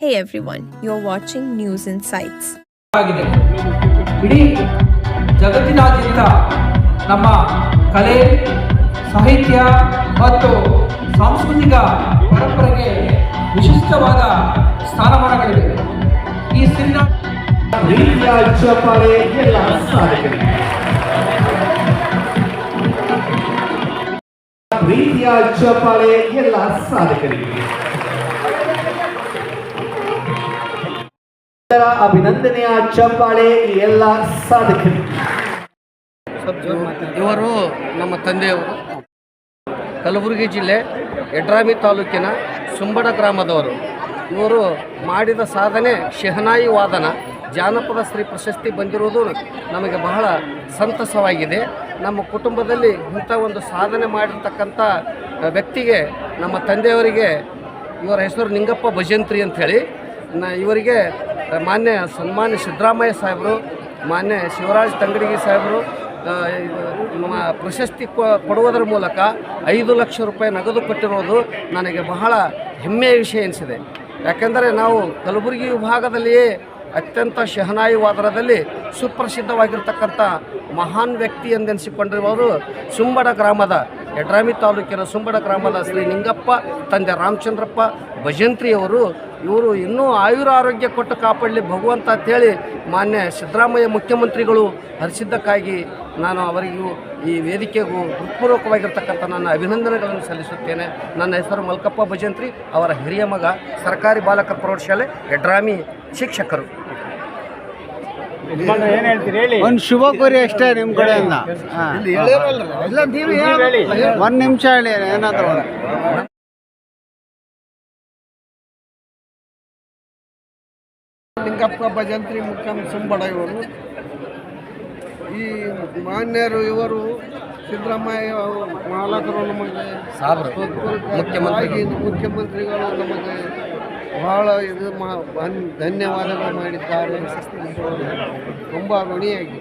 Hey everyone, you're watching News Insights. ಆಗಿದೆ. ಇಡೀ ಜಗತ್ತಿನಾದ್ಯಂತ ನಮ್ಮ ಕಲೆ, ಸಾಹಿತ್ಯ ಮತ್ತು ಸಾಂಸ್ಕೃತಿಕ ಪರಂಪರೆಗೆ ವಿಶಿಷ್ಟವಾದ ಸ್ಥಾನಮಾನಗಳಿವೆ. ಈ ಸಿನಿಮಾ ಪ್ರೀತಿಯ ಚಪ್ಪಾಳೆ ಎಲ್ಲ ಸಾಧಕರಿಗೆ, ಪ್ರೀತಿಯ ಚಪ್ಪಾಳೆ ಎಲ್ಲ ಸಾಧಕರಿಗೆ, ಅಭಿನಂದನೆಯ ಚಪ್ಪಾಳೆ ಎಲ್ಲ ಸಾಧಕರಿಗೆ. ಇವರು ನಮ್ಮ ತಂದೆಯವರು ಕಲಬುರಗಿ ಜಿಲ್ಲೆ ಯಡ್ರಾಮಿ ತಾಲೂಕಿನ ಸುಂಬಡ ಗ್ರಾಮದವರು. ಇವರು ಮಾಡಿದ ಸಾಧನೆ ಶೆಹನಾಯಿ ವಾದನ, ಜಾನಪದ ಶ್ರೀ ಪ್ರಶಸ್ತಿ ಬಂದಿರುವುದು ನಮಗೆ ಬಹಳ ಸಂತಸವಾಗಿದೆ. ನಮ್ಮ ಕುಟುಂಬದಲ್ಲಿ ಇಂಥ ಒಂದು ಸಾಧನೆ ಮಾಡಿರ್ತಕ್ಕಂಥ ವ್ಯಕ್ತಿಗೆ, ನಮ್ಮ ತಂದೆಯವರಿಗೆ, ಇವರ ಹೆಸರು ನಿಂಗಪ್ಪ ಭಜಂತ್ರಿ ಅಂಥೇಳಿ, ಇವರಿಗೆ ಸನ್ಮಾನ್ಯ ಸಿದ್ದರಾಮಯ್ಯ ಸಾಹೇಬರು, ಮಾನ್ಯ ಶಿವರಾಜ್ ತಂಗಡಗಿ ಸಾಹೇಬರು ಪ್ರಶಸ್ತಿ ಕೊಡುವುದರ ಮೂಲಕ 5 ಲಕ್ಷ ರೂಪಾಯಿ ನಗದು ಕೊಟ್ಟಿರೋದು ನನಗೆ ಬಹಳ ಹೆಮ್ಮೆಯ ವಿಷಯ ಎನಿಸಿದೆ. ಯಾಕೆಂದರೆ ನಾವು ಕಲಬುರಗಿ ವಿಭಾಗದಲ್ಲಿಯೇ ಅತ್ಯಂತ ಶೆಹನಾಯಿ ವಾದನದಲ್ಲಿ ಸುಪ್ರಸಿದ್ಧವಾಗಿರ್ತಕ್ಕಂಥ ಮಹಾನ್ ವ್ಯಕ್ತಿ ಎಂದೆನಿಸಿಕೊಂಡಿರುವವರು ಸುಂಬಡ ಗ್ರಾಮದ, ಯಡ್ರಾಮಿ ತಾಲೂಕಿನ ಸುಂಬಡ ಗ್ರಾಮದ ಶ್ರೀ ನಿಂಗಪ್ಪ ತಂದೆ ರಾಮಚಂದ್ರಪ್ಪ ಭಜಂತ್ರಿಯವರು. ಇವರು ಇನ್ನೂ ಆಯುರಾರೋಗ್ಯ ಕೊಟ್ಟು ಕಾಪಾಡಲಿ ಭಗವಂತ ಅಂತೇಳಿ ಮಾನ್ಯ ಸಿದ್ದರಾಮಯ್ಯ ಮುಖ್ಯಮಂತ್ರಿಗಳು ಹರಿಸಿದ್ದಕ್ಕಾಗಿ ನಾನು ಅವರಿಗೂ ಈ ವೇದಿಕೆಗೂ ಹೃತ್ಪೂರ್ವಕವಾಗಿರ್ತಕ್ಕಂಥ ನನ್ನ ಅಭಿನಂದನೆಗಳನ್ನು ಸಲ್ಲಿಸುತ್ತೇನೆ. ನನ್ನ ಹೆಸರು ಮಲ್ಕಪ್ಪ ಭಜಂತ್ರಿ, ಅವರ ಹಿರಿಯ ಮಗ, ಸರ್ಕಾರಿ ಬಾಲಕರ ಪ್ರೌಢಶಾಲೆ ಯಡ್ರಾಮಿ ಶಿಕ್ಷಕರು. ಒಂದು ಶುಭ ಕೋರಿ ಅಷ್ಟೇ ನಿಮ್ಮ ಕಡೆಯಿಂದ. ಒಂದು ನಿಮಿಷ ಹೇಳಿ ಏನಾದರೂ. ಲಿಂಗಪ್ಪ ಭಜಂತ್ರಿ ಮುಖ್ಯಂ ಸುಂಬಡ ಇವರು. ಈ ಮಾನ್ಯರು ಇವರು ಸಿದ್ದರಾಮಯ್ಯ ಮಾಲಕರು ನಮಗೆ ಮುಖ್ಯಮಂತ್ರಿಗಳು ನಮಗೆ ಬಹಳ ಧನ್ಯವಾದಗಳು ಮಾಡಿದ್ದಾರೆ. ತುಂಬ ಋಣಿಯಾಗಿ.